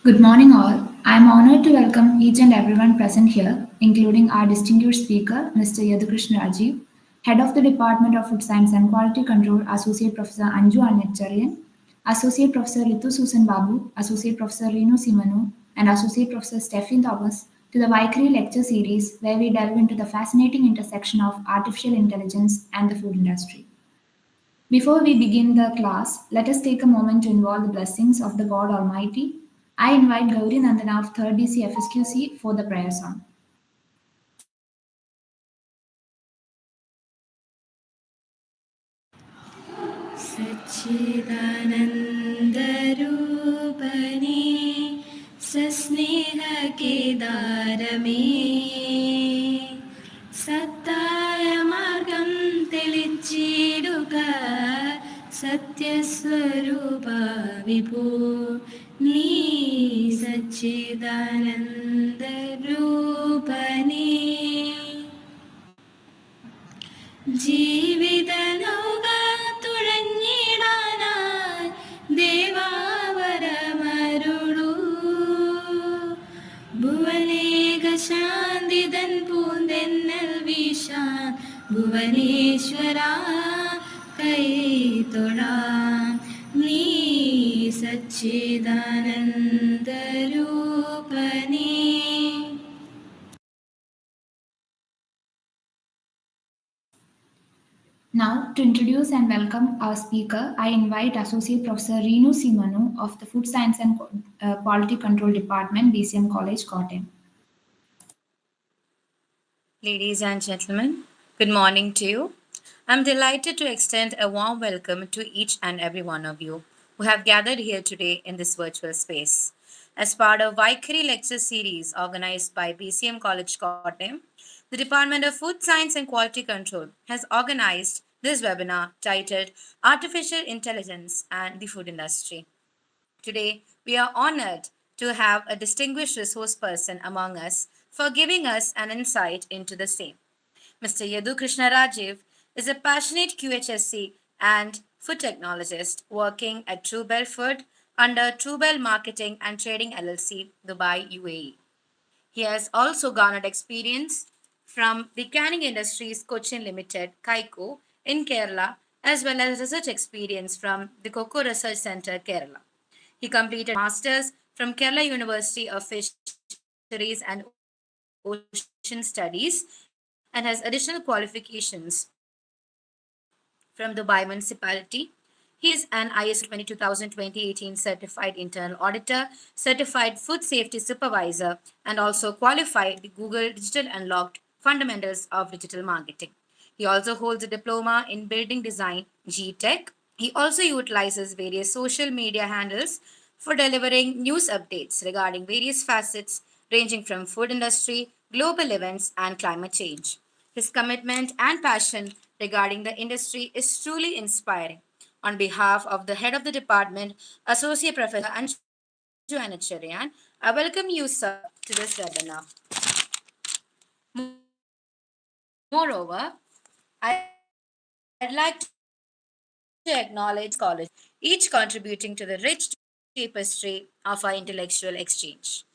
Good morning, all. I am honored to welcome each and everyone present here, including our distinguished speaker, Mr. Yadhukrishna Rajeev, Head of the Department of Food Science and Quality Control, Associate Professor Anju Annacharian, Associate Professor Ritu Susan Babu, Associate Professor Renu Simanu, and Associate Professor Stephen Thomas to the Vykhari lecture series where we delve into the fascinating intersection of artificial intelligence and the food industry. Before we begin the class, let us take a moment to invoke the blessings of the God Almighty. I invite Gauri Nandana of 3rd DC FSQC for the prayer song. सच्चिदानन्दरूपने सस्नेहकेदारमे सत्ताय मार्गं तेलिच्चिडुग सत्यस्वरूपा विभो नी सच्चिदानन्दरूपने ജീവിതനൗക തുഴഞ്ഞിടാനായി ദേവാവരമരുളൂ ഭുവനേക ശാന്തിതൻ പൂന്തെന്നൽ വീശാൻ ഭുവനേശ്വര കൈ തൊഴാം നീ സച്ചിദാനന്ദരൂപനേ. Now, to introduce and welcome our speaker, I invite Associate Professor Renu Simanu of the Food Science and Quality Control Department, BCM College, Kottayam. Ladies and gentlemen, good morning to you. I'm delighted to extend a warm welcome to each and every one of you who have gathered here today in this virtual space. As part of Vykhari lecture series organized by BCM College Kottayam, the Department of Food Science and Quality Control has organized this webinar titled Artificial Intelligence and the Food Industry. Today, we are honored to have a distinguished resource person among us for giving us an insight into the same. Mr. Yadhukrishna Rajeev is a passionate QHSE and food technologist working at Truebell Food under Truebell Marketing and Trading LLC, Dubai, UAE. He has also garnered experience from the canning industry's Cochin Limited, Kaiko, in Kerala, as well as research experience from the Cocoa Research Center, Kerala. He completed Masters from Kerala University of Fisheries and Ocean Studies and has additional qualifications from Dubai Municipality. He is an ISO 2018 certified internal auditor, certified food safety supervisor, and also qualified the Google Digital Unlocked Fundamentals of Digital Marketing. He also holds a diploma in building design, GTech. He also utilizes various social media handles for delivering news updates regarding various facets ranging from food industry, global events, and climate change. His commitment and passion regarding the industry is truly inspiring. On behalf of the head of the department, Associate Professor Anju Annacharian, I welcome you, sir, to this webinar. Moreover, I'd like to acknowledge college, each contributing to the rich tapestry of our intellectual exchange.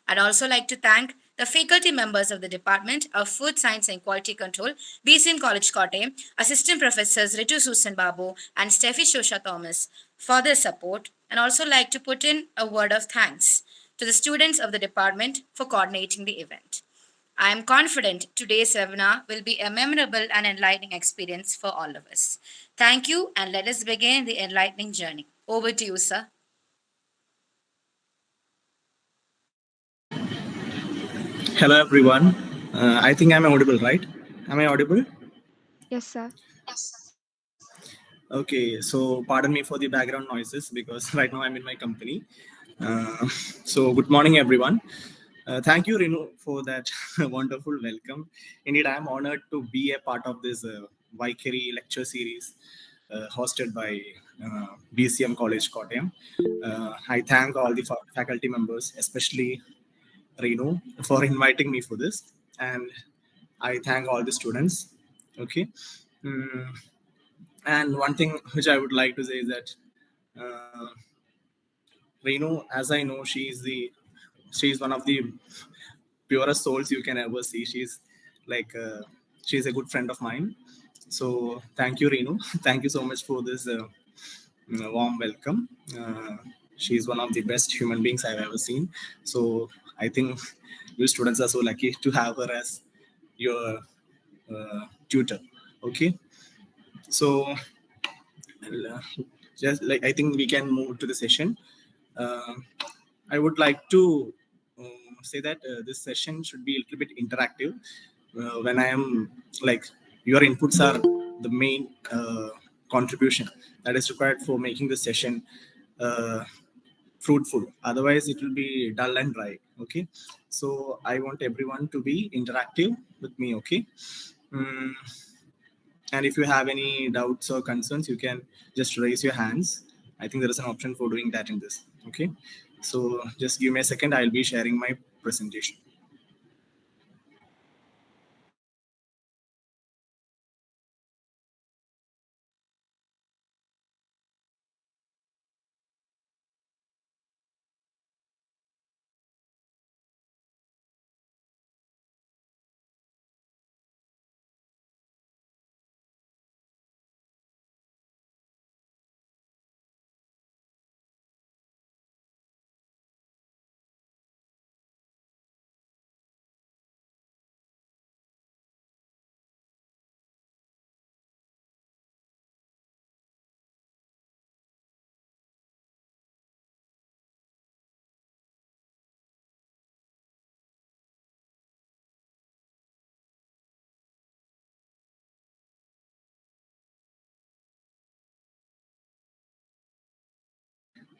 I'd also like to thank the faculty members of the Department of Food Science and Quality Control, BCM College Kottayam, Assistant Professors Ritu Susan Babu and Steffi Shosha Thomas for their support, and also like to put in a word of thanks to the students of the department for coordinating the event. I am confident today's webinar will be a memorable and enlightening experience for all of us. Thank you, and let us begin the enlightening journey. Over to you, sir. Hello, everyone. I think I'm audible, right? Am I audible? Yes, sir. Okay, so pardon me for the background noises because right now I'm in my company. So good morning, everyone. Thank you, Renu, for that wonderful welcome. Indeed, I'm honored to be a part of this Vykhari lecture series hosted by BCM College Kottayam. I thank all the faculty members, especially Renu, for inviting me for this. And I thank all the students. Okay. And one thing which I would like to say is that Renu, as I know, she's one of the purest souls you can ever see. Like she's a good friend of mine. So thank you, Renu. Thank you so much for this warm welcome. She's one of the best human beings I've ever seen. So I think you students are so lucky to have her as your tutor. Okay, so just like I think we can move to the session. Uh, I would like to say that this session should be a little bit interactive. When I am like your inputs are the main contribution that is required for making the session uh, fruitful. Otherwise, it will be dull and dry. Okay, so I want everyone to be interactive with me. Okay. Mm, and if you have any doubts or concerns, you can just raise your hands. I think there is an option for doing that in this. Okay. So just give me a second. I'll be sharing my presentation.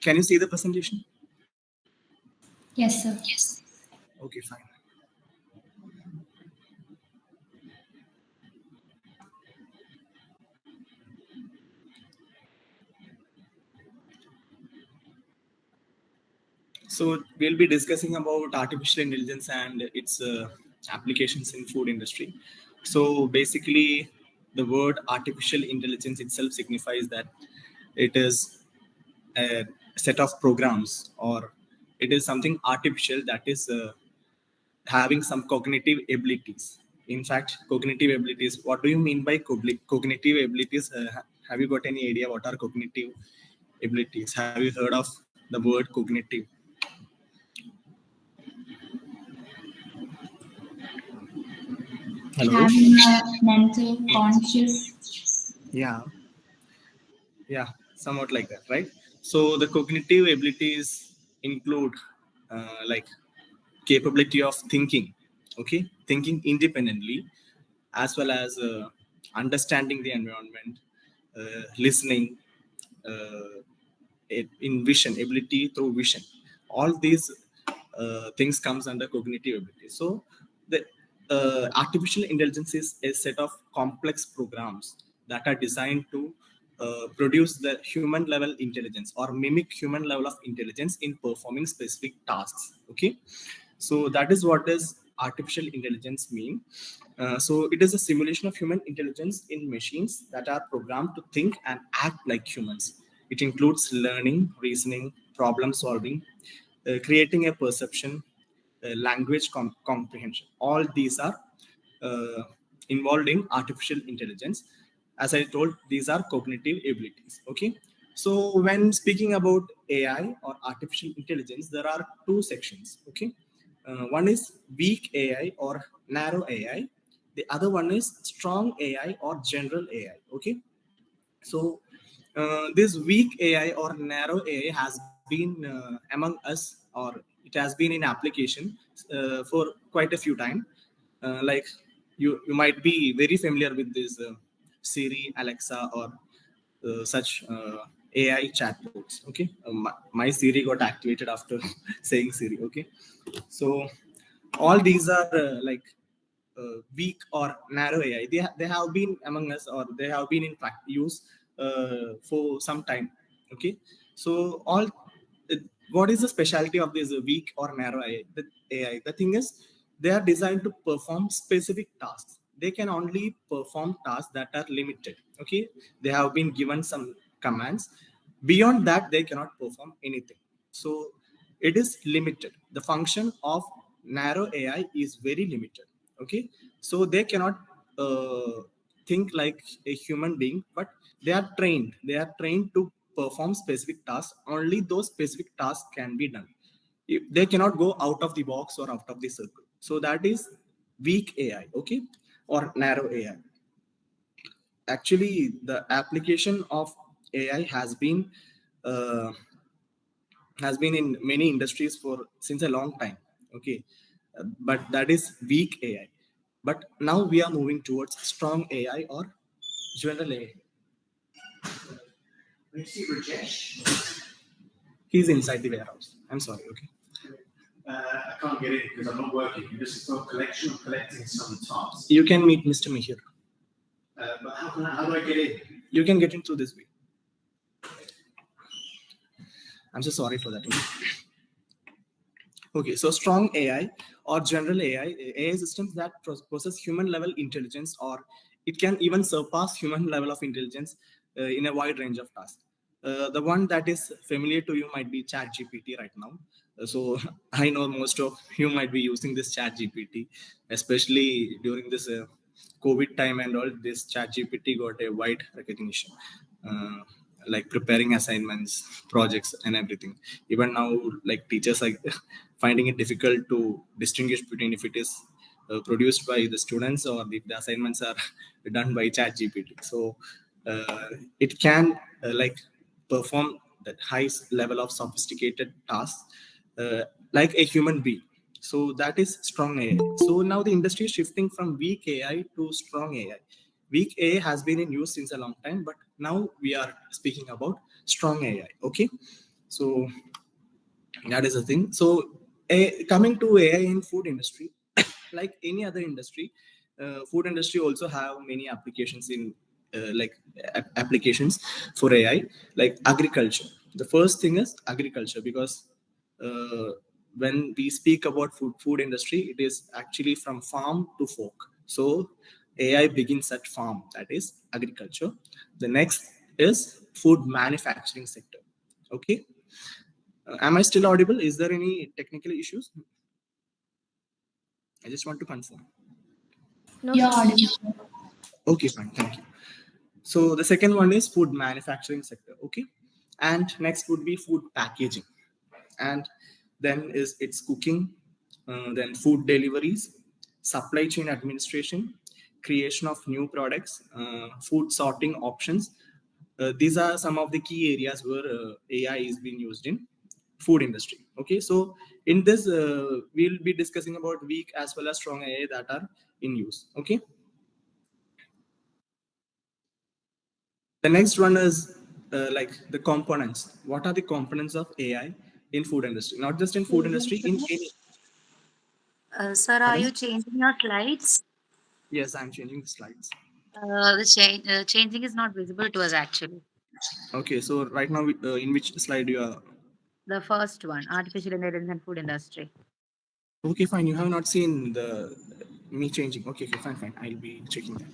Can you see the presentation? Yes, sir. Okay, fine. So we'll be discussing about artificial intelligence and its applications in food industry. So basically, the word artificial intelligence itself signifies that it is a set of programs, or it is something artificial that is having some cognitive abilities. In fact, cognitive abilities. What do you mean by cognitive abilities? Have you got any idea what are cognitive abilities? Have you heard of the word cognitive? Hello. Having a mental conscious. Yeah, yeah, somewhat like that, right? So the cognitive abilities include like capability of thinking, okay, thinking independently, as well as understanding the environment, listening, uh, in vision, ability through vision. All these things comes under cognitive ability. So the artificial intelligence is a set of complex programs that are designed to produce the human level intelligence or mimic human level of intelligence in performing specific tasks. Okay, so that is what does artificial intelligence mean. So it is a simulation of human intelligence in machines that are programmed to think and act like humans. It includes learning, reasoning, problem solving, creating a perception, language comprehension. All these are uh, involved in artificial intelligence. As I told, these are cognitive abilities. Okay. So when speaking about AI or artificial intelligence, there are two sections. Okay. One is weak AI or narrow AI. The other one is strong AI or general AI. Okay. So this weak AI or narrow AI has been among us, or it has been in application for quite a few time. Like you might be very familiar with this Siri, Alexa, or such AI chatbots. Okay, my Siri got activated after saying Siri. Okay, so all these are like weak or narrow AI. They have been among us, or they have been in use for some time. Okay, so all what is the specialty of this weak or narrow AI? The thing is, they are designed to perform specific tasks. They can only perform tasks that are limited. Okay, they have been given some commands. Beyond that, they cannot perform anything. So it is limited. The function of narrow AI is very limited. Okay, so they cannot think like a human being, but they are trained. They are trained to perform specific tasks. Only those specific tasks can be done. They cannot go out of the box or out of the circle. So that is weak AI, okay, or narrow AI. Actually, the application of AI uh, has been in many industries for since a long time. Okay, but that is weak AI. But now we are moving towards strong AI or general AI. You see Rajesh? He's inside the warehouse. I'm sorry. Okay. I can't get in because I'm not working. This is for collection. I'm collecting some tasks. You can meet Mr. Mihir. But how do I get in? You can get in through this way. I'm so sorry for that. Okay, so strong AI or general AI systems that process human level intelligence, or it can even surpass human level of intelligence in a wide range of tasks. The one that is familiar to you might be ChatGPT right now. So I know most of you might be using this ChatGPT, especially during this COVID time and all. This ChatGPT got a wide recognition. Like preparing assignments, projects, and everything. Even now, like teachers are finding it difficult to distinguish between if it is produced by the students or if the assignments are done by ChatGPT. So it can like perform that high level of sophisticated tasks like a human being. So that is strong AI. So now the industry is shifting from weak AI to strong AI. Weak AI has been in use since a long time, but now we are speaking about strong AI. Okay, so that is the thing. So coming to AI in food industry, like any other industry, food industry also have many applications in applications for AI, like agriculture. The first thing is agriculture, because uh, when we speak about food industry, it is actually from farm to fork. So AI begins at farm, that is agriculture. The next is food manufacturing sector. Okay, am I still audible? Is there any technical issues? I just want to confirm. No, You're sir. audible. Okay, fine, thank you. So the second one is food manufacturing sector. Okay, and next would be food packaging, and then is its cooking, then food deliveries, supply chain administration, creation of new products, food sorting options. These are some of the key areas where AI is being used in food industry. Okay, so in this we'll be discussing about weak as well as strong AI that are in use. Okay, the next one is like the components. What are the components of AI in food industry? Not just in food industry, in any. Sir, are Pardon? you changing your slides? Yes, I'm changing the slides. The changing is not visible to us actually. Okay, so right now, in which slide you are? The first one, artificial intelligence and food industry. Okay, fine. You have not seen the me changing. Okay, okay, fine, fine. I'll be checking that.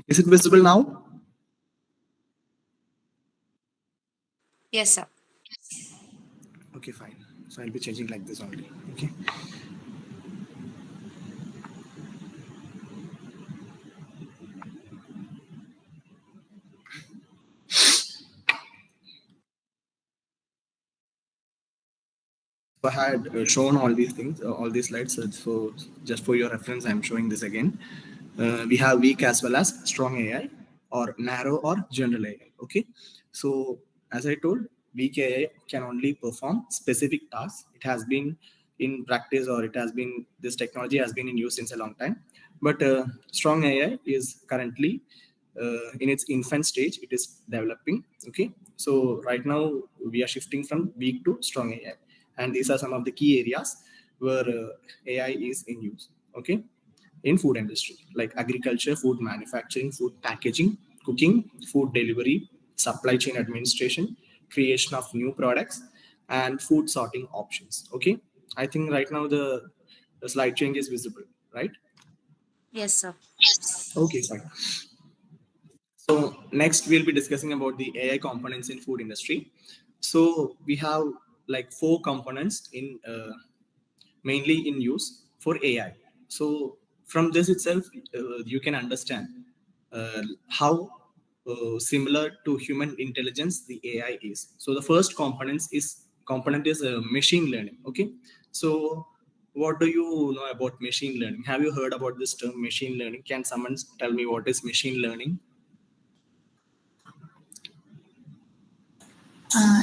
Is it visible now? Yes, sir. Okay, fine. So I'll be changing like this only. Okay. So I had shown all these things, all these slides. So just for your reference, I'm showing this again. We have weak as well as strong AI, or narrow or general AI. Okay. So as I told, weak AI can only perform specific tasks. It has been in practice, or it has been, this technology has been in use since a long time. But strong AI is currently in its infant stage. It is developing. Okay. So right now we are shifting from weak to strong AI, and these are some of the key areas where AI is in use. Okay, in food industry, like agriculture, food manufacturing, food packaging, cooking, food delivery, supply chain administration, creation of new products, and food sorting options. Okay, I think right now the slide change is visible, right? Yes, sir. Okay, fine. So next we'll be discussing about the AI components in food industry. So we have like 4 components in mainly in use for AI. So from this itself, you can understand how similar to human intelligence the AI is. So the first component is machine learning. Okay, so what do you know about machine learning? Have you heard about this term machine learning? Can someone tell me what is machine learning?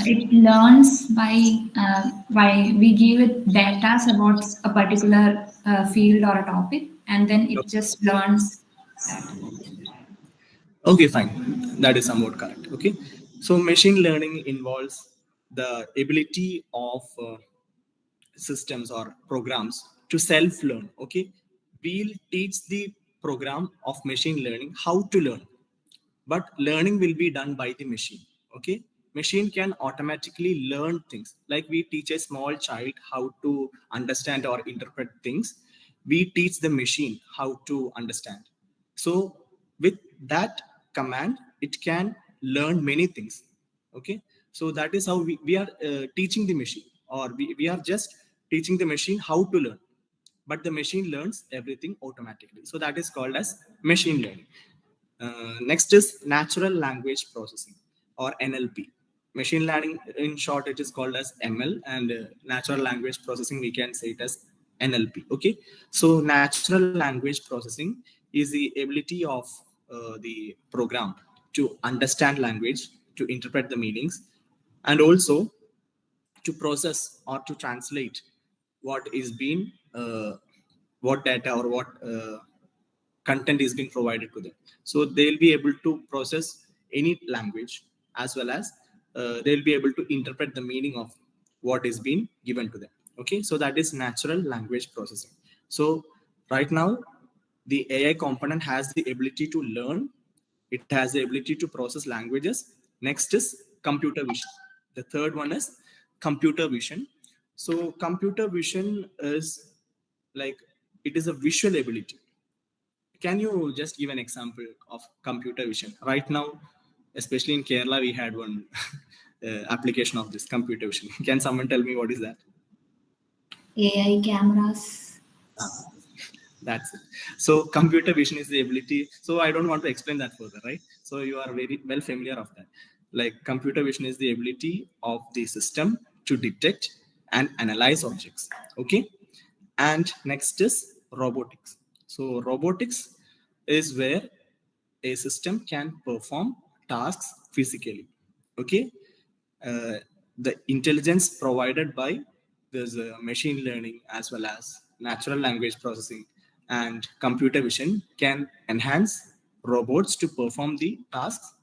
It learns by we give it data about a particular field or a topic, and then it just learns that. Okay, fine. That is somewhat correct. Okay. So machine learning involves the ability of systems or programs to self-learn. Okay. We'll teach the program of machine learning how to learn, but learning will be done by the machine. Okay, machine can automatically learn things. Like we teach a small child how to understand or interpret things, we teach the machine how to understand. So with that command it can learn many things. Okay, so that is how we are teaching the machine, or we are just teaching the machine how to learn, but the machine learns everything automatically. So that is called as machine learning. Next is natural language processing, or NLP. Machine learning, in short, it is called as ML, and natural language processing, we can say it as NLP. Okay, so natural language processing is the ability of the program to understand language, to interpret the meanings, and also to process or to translate what is being what data or what content is being provided to them. So they'll be able to process any language, as well as they'll be able to interpret the meaning of what is being given to them. Okay, so that is natural language processing. So right now the AI component has the ability to learn, it has the ability to process languages. Next is computer vision. The third one is computer vision. So computer vision is like, it is a visual ability. Can you just give an example of computer vision? Right now, especially in Kerala, we had one application of this computer vision. Can someone tell me what is that? AI cameras. Ah, that's it. So computer vision is the ability. So I don't want to explain that further, right? So you are very well familiar of that. Like computer vision is the ability of the system to detect and analyze objects. Okay. And next is robotics. So robotics is where a system can perform tasks physically. Okay, uh, the intelligence provided by this machine learning, as well as natural language processing and computer vision, can enhance robots to perform the tasks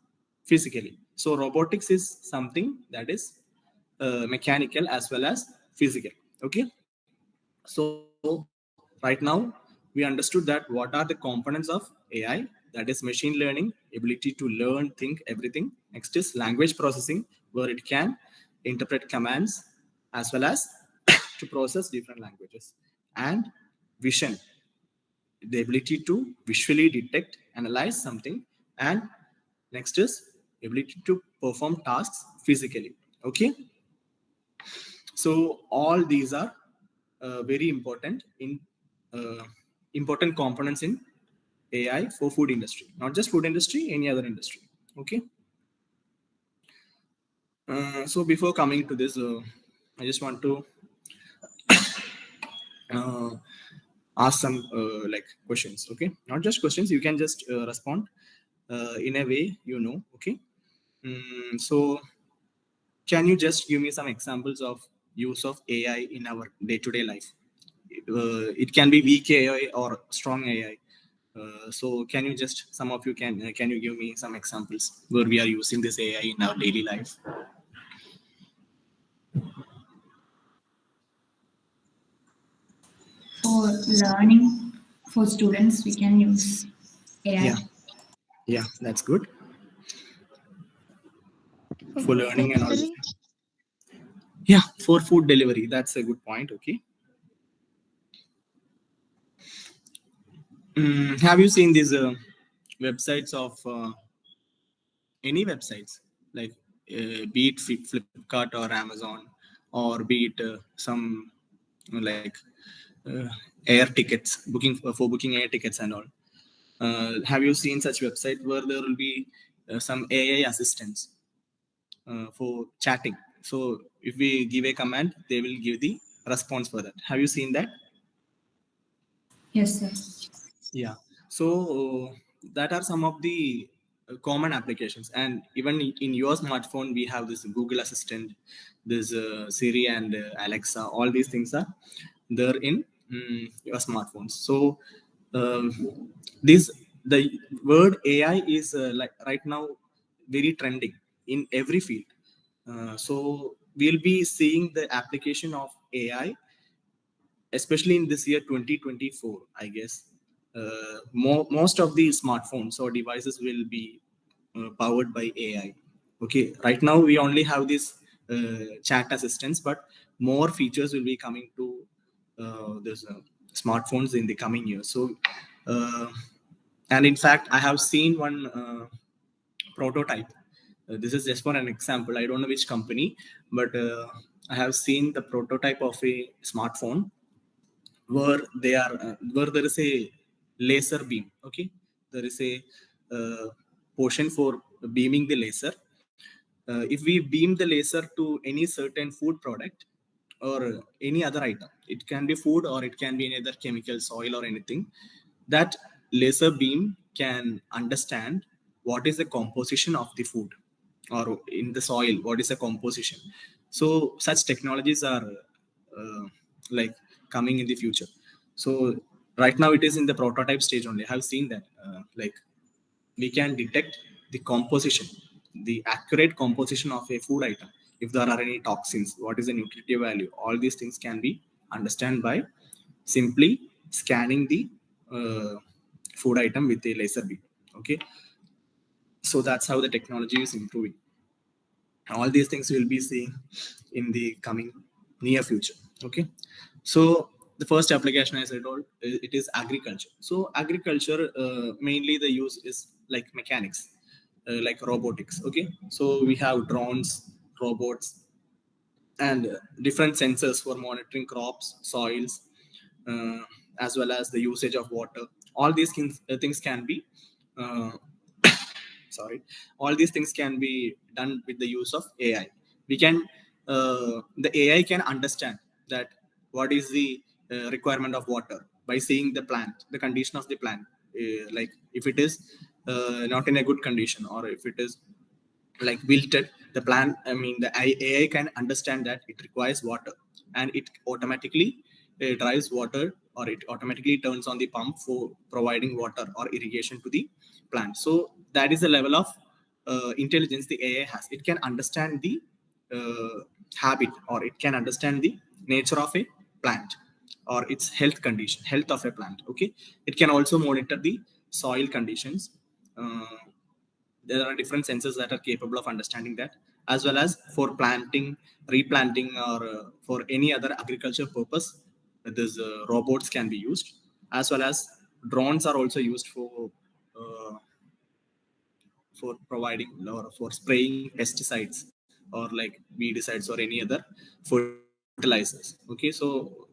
physically. So robotics is something that is mechanical as well as physical. Okay, so right now we understood that what are the components of AI. That is machine learning, ability to learn, think, everything. Next is language processing, where it can interpret commands as well as to process different languages. And vision, the ability to visually detect, analyze something. And next is ability to perform tasks physically. Okay, so all these are very important in important components in AI for food industry, not just food industry, any other industry. Okay. So before coming to this, I just want to uh, ask some like questions. Okay, not just questions. You can just respond in a way you know. Okay. So can you just give me some examples of use of AI in our day-to-day life? It can be weak AI or strong AI. So can you just, some of you can you give me some examples where we are using this AI in our daily life? For learning, for students, we can use Yeah, AI. yeah, that's good. for learning and all. Delivery? Yeah, for food delivery. That's a good point. Okay. Have you seen these websites of any websites like be it Flipkart or Amazon, or be it some like uh, air tickets, booking for booking air tickets and all? Have you seen such website where there will be some AI assistants for chatting? So if we give a command, they will give the response for that. Have you seen that? Yes, sir. Yeah. So that are some of the common applications, and even in your smartphone, we have this Google Assistant, this Siri and Alexa. All these things are there in your smartphones. So this the word AI is like right now very trending in every field. So we'll be seeing the application of AI, especially in this year 2024, I guess. Most of the smartphones or devices will be powered by AI. Okay, right now we only have this chat assistants, but more features will be coming to this smartphones in the coming years. So and in fact, I have seen one prototype. This is just for an example. I don't know which company, but I have seen the prototype of a smartphone where they are where there is a laser beam. Okay, there is a portion for beaming the laser. If we beam the laser to any certain food product or any other item, it can be food or it can be any other chemical, soil or anything, that laser beam can understand what is the composition of the food, or in the soil what is the composition. So such technologies are uh, like coming in the future. So right now it is in the prototype stage only. I have seen that like we can detect the composition, the accurate composition of a food item. If there are any toxins, what is the nutritive value, all these things can be understand by simply scanning the uh, food item with a laser beam. Okay, so that's how the technology is improving. All these things we'll be seeing in the coming near future. Okay, so the first application, as I told, it is agriculture. So agriculture, mainly the use is like mechanics, like robotics. Okay, so we have drones, robots, and different sensors for monitoring crops, soils, uh, as well as the usage of water. All these things can be uh, sorry, all these things can be done with the use of AI. We can the AI can understand that what is the requirement of water by seeing the plant, the condition of the plant. Like if it is not in a good condition, or if it is like wilted, the plant, I mean the AI can understand that it requires water, and it automatically drives water, or it automatically turns on the pump for providing water or irrigation to the plant. So that is the level of intelligence the AI has. It can understand the habit, or it can understand the nature of a plant, or its health condition, health of a plant. Okay, it can also monitor the soil conditions. There are different sensors that are capable of understanding that, as well as for planting, replanting, or for any other agriculture purpose, these robots can be used, as well as drones are also used for providing or for spraying pesticides, or like weedicides or any other fertilizers. Okay, so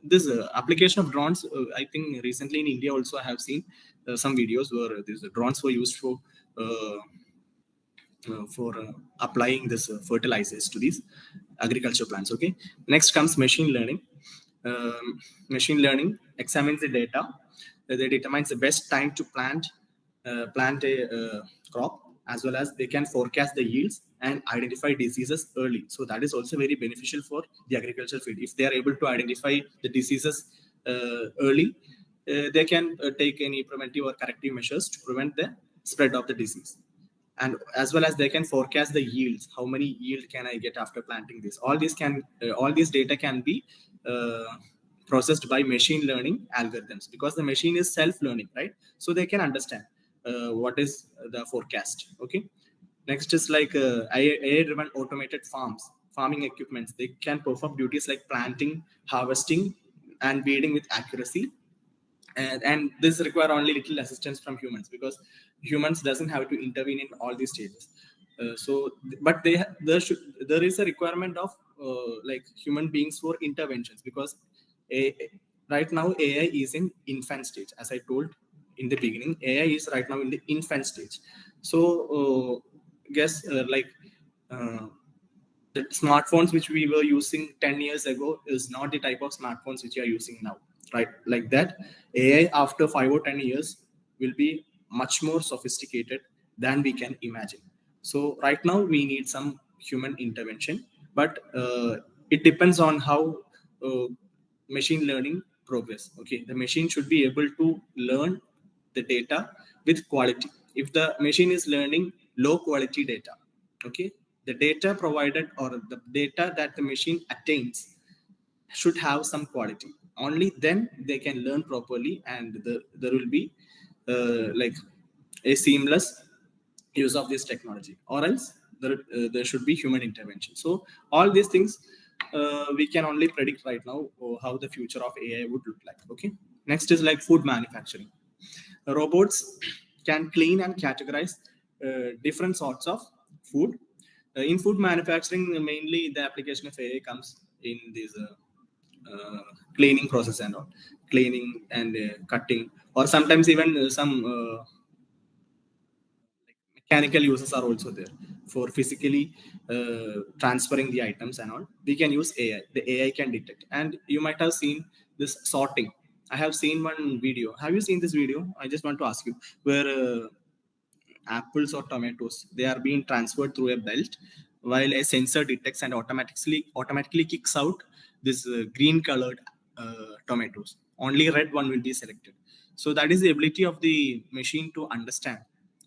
this application of drones, I think recently in India also I have seen some videos where these drones were used uh, for applying this fertilizers to these agriculture plants. Okay, next comes machine learning. Machine learning examines the data. They determines the best time to plant a crop, as well as they can forecast the yields and identify diseases early. So that is also very beneficial for the agriculture field. If they are able to identify the diseases early, they can take any preventive or corrective measures to prevent the spread of the disease. And as well as they can forecast the yields, how many yield can I get after planting this. All these data can be uh, processed by machine learning algorithms, because the machine is self learning, right? So they can understand what is the forecast. Okay, Next is like AI-driven automated farming equipments. They can perform duties like planting, harvesting, and weeding with accuracy. And this require only little assistance from humans, because humans doesn't have to intervene in all these stages. But there is a requirement of like human beings for interventions, because a, right now AI is in infant stage. As I told in the beginning, AI is right now in the infant stage. So guess like the smartphones which we were using 10 years ago is not the type of smartphones which we are using now, right? Like that, AI after 5 or 10 years will be much more sophisticated than we can imagine. So right now we need some human intervention, but it depends on how uh, machine learning progress. Okay, the machine should be able to learn the data with quality. If the machine is learning low quality data, okay, the data provided or the data that the machine attains should have some quality. Only then they can learn properly, and there will be like a seamless use of this technology, or else there should be human intervention. So all these things we can only predict right now how the future of AI would look like. Okay, next is like food manufacturing. Robots can clean and categorize different sorts of food. In food manufacturing, mainly the application of AI comes in this cleaning process and all, cleaning and cutting, or sometimes even some mechanical uses are also there for physically transferring the items and all. We can use AI. The AI can detect, and you might have seen this sorting. I have seen one video. Have you seen this video? I just want to ask you, where apples or tomatoes, they are being transferred through a belt, while a sensor detects and automatically kicks out this green colored tomatoes. Only red one will be selected. So that is the ability of the machine to understand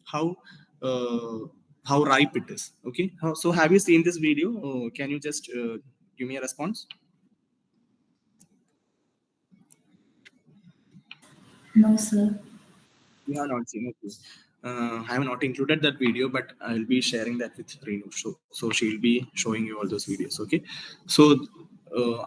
how uh, how ripe it is. Okay, so have you seen this video? Can you just give me a response? No, sir. You have not seen it. I have not included that video, but I'll be sharing that with Renu. So she'll be showing you all those videos. Okay. So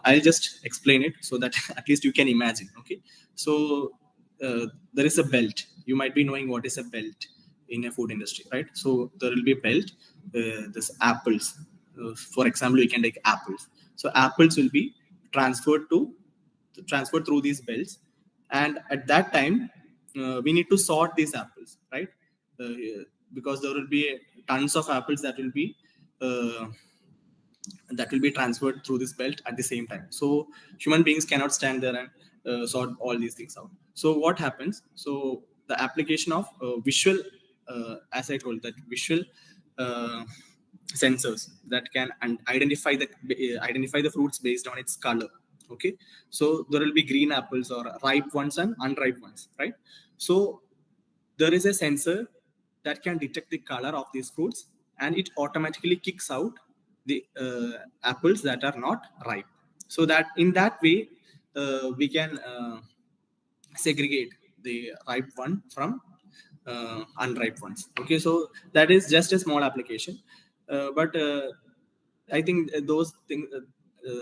I'll just explain it so that at least you can imagine. Okay. So there is a belt. You might be knowing what is a belt in a food industry, right? So there will be a belt. This apples. For example, you can take apples. So apples will be transferred to transferred through these belts, and at that time we need to sort these apples, right? uh, because there will be tons of apples uh, that will be transferred through this belt at the same time. So human beings cannot stand there and sort all these things out. So what happens? So the application of visual, as I told, that visual uh, sensors that can identify the fruits based on its color. Okay, so there will be green apples or ripe ones and unripe ones, right? So there is a sensor that can detect the color of these fruits, and it automatically kicks out the apples that are not ripe. So that in that way we can segregate the ripe one from unripe ones. Okay, so that is just a small application, but I think those things,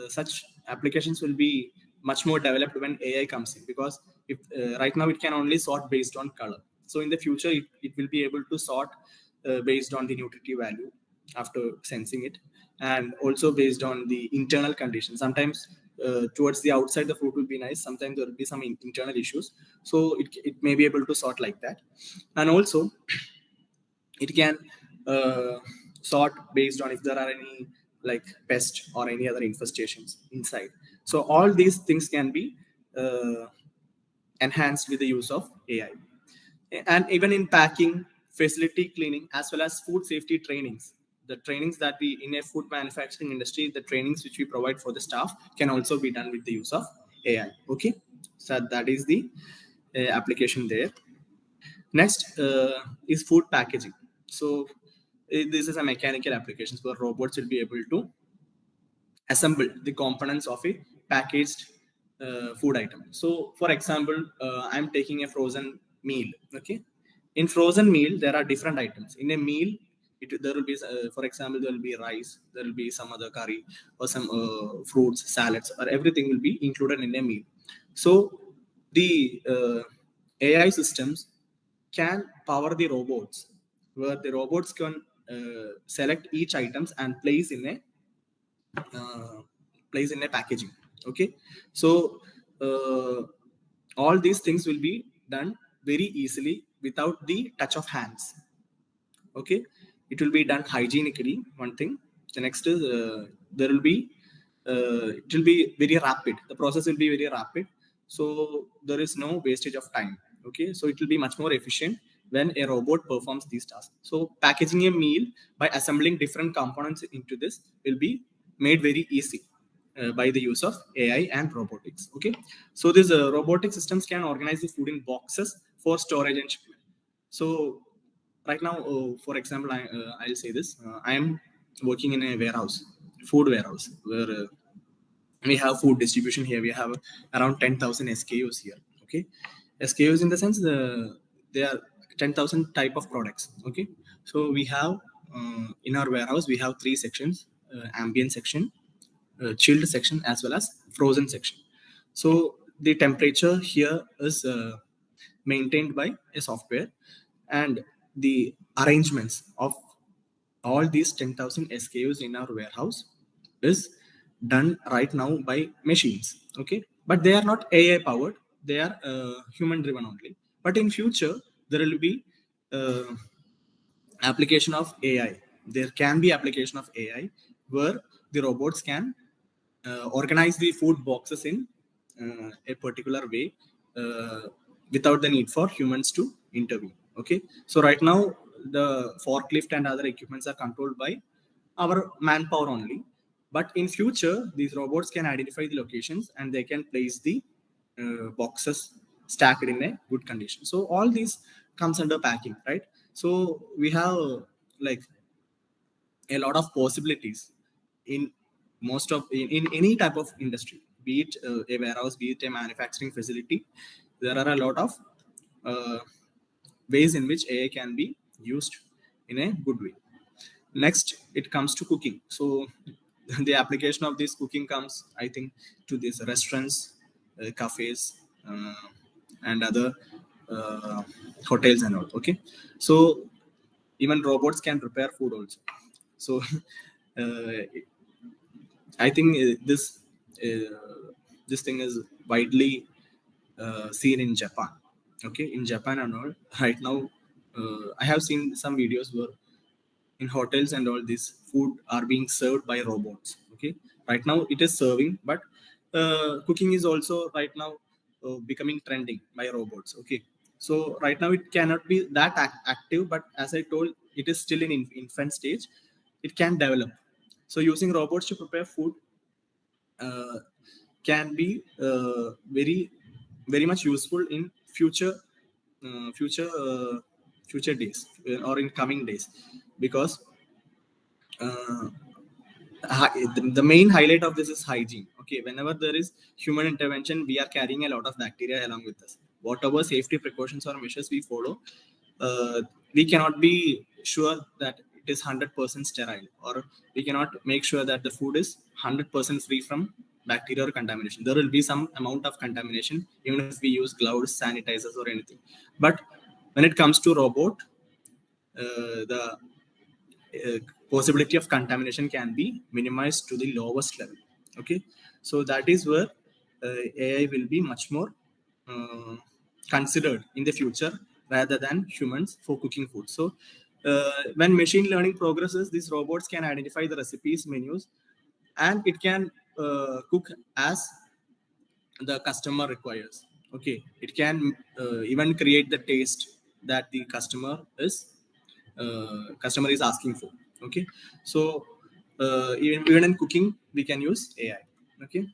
such applications will be much more developed when AI comes in, because if right now it can only sort based on color. So in the future, it will be able to sort based on the nutritive value after sensing it, and also based on the internal conditions. Sometimes towards the outside, the fruit will be nice. Sometimes there will be some internal issues. So it may be able to sort like that. And also it can sort based on if there are any like pest or any other infestations inside. So all these things can be uh, enhanced with the use of AI. And even in packing, facility cleaning, as well as food safety trainings, the trainings that we in a food manufacturing industry, the trainings which we provide for the staff can also be done with the use of AI. Okay, so that is the application there. Next is food packaging. So this is a mechanical application where robots will be able to assemble the components of a packaged food item. So for example, I'm taking a frozen meal. Okay, in frozen meal there are different items. In a meal, there will be, for example, there will be rice, there will be some other curry or some fruits, salads, or everything will be included in a meal. So the AI systems can power the robots, where the robots can select each items and place in a packaging. Okay, so all these things will be done very easily without the touch of hands. Okay, it will be done hygienically, one thing. The next is there will be it will be very rapid, the process will be very rapid, so there is no wastage of time. Okay, so it will be much more efficient when a robot performs these tasks. So packaging a meal by assembling different components into this will be made very easy by the use of AI and robotics. Okay, so these robotic systems can organize the food in boxes for storage and shipment. So right now, for example, I'll say this: I am working in a warehouse, food warehouse, where we have food distribution here. We have around 10,000 SKUs here. Okay, SKUs in the sense they are 10,000 type of products. Okay, so we have in our warehouse we have three sections: ambient section, chilled section, as well as frozen section. So the temperature here is maintained by a software, and the arrangements of all these 10,000 SKUs in our warehouse is done right now by machines. Okay, but they are not AI powered; they are human driven only. But in future, there will be uh, application of AI. There can be application of AI where the robots can organize the food boxes in a particular way without the need for humans to intervene. Okay, so right now the forklift and other equipments are controlled by our manpower only, but in future these robots can identify the locations and they can place the boxes stacked in a good condition. So all these comes under packing, right? So we have like a lot of possibilities in in any type of industry, be it a warehouse, be it a manufacturing facility. There are a lot of uh, ways in which AI can be used in a good way. Next, it comes to cooking. So the application of this cooking comes, I think, to these restaurants, cafes, and other uh, hotels and all. Okay, so even robots can prepare food also. So uh, I think this thing is widely seen in Japan. Okay, in Japan and all. Right now, I have seen some videos where in hotels and all this food are being served by robots. Okay, right now it is serving, but cooking is also right now becoming trending by robots. Okay, so right now it cannot be that active, but as I told, it is still in infant stage. It can develop. So using robots to prepare food uh, can be very much useful in uh, future uh, future days or in coming days, because uh, the main highlight of this is hygiene. Okay, whenever there is human intervention, we are carrying a lot of bacteria along with us. Whatever safety precautions or measures we follow, we cannot be sure that it is 100% sterile, or we cannot make sure that the food is 100% free from bacteria or contamination. There will be some amount of contamination even if we use gloves, sanitizers, or anything. But when it comes to robot, the possibility of contamination can be minimized to the lowest level. Okay, so that is where AI will be much more uh, considered in the future rather than humans for cooking food. So when machine learning progresses, these robots can identify the recipes, menus, and it can cook as the customer requires. Okay, it can even create the taste that the customer is asking for. Okay, so even in cooking we can use AI. Okay,